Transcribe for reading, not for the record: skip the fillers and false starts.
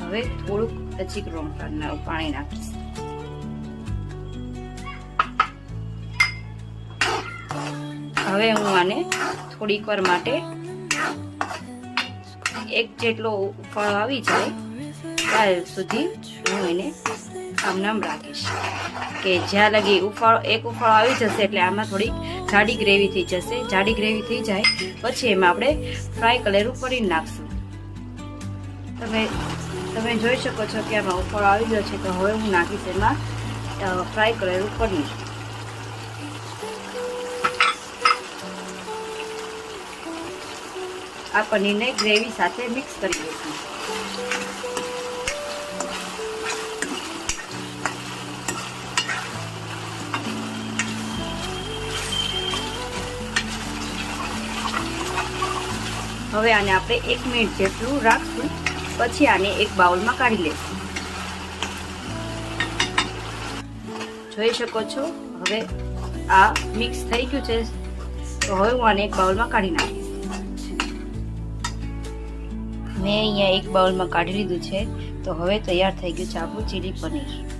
હવે થોડુંક હજી પાણી નાખીશ. હવે હું આને થોડીક વાર માટે એક જેટલો ઉફાળો આવી જાય ત્યાં સુધી હું એને આમ રાખીશ કે જ્યાં લગી એક ઉફાળો આવી જશે એટલે આમાં થોડીક જાડી ગ્રેવી થઈ જશે. જાડી ગ્રેવી થઈ જાય પછી એમાં આપણે ફ્રાય કરેલું પનીર નાખશું. તમે જોઈ શકો છો કે આમાં ઉફાળો આવી ગયો છે, તો હવે હું નાખીશ એમાં ફ્રાય કરેલું પનીર. આ પનીરને ગ્રેવી સાથે મિક્સ કરી દઈશું. હવે આને આપણે 1 મિનિટ જેટલું રાખશું, પછી આને એક બાઉલમાં કાઢી લઈશું. જોઈ શકો છો હવે આ મિક્સ થઈ ગયું છે, તો હવે હું આને એક બાઉલમાં કાઢી નાખીશ. મેં અહીંયા એક બાઉલમાં કાઢી લીધું છે, તો હવે તૈયાર થઈ ગયું છે આપણું ચીલી પનીર.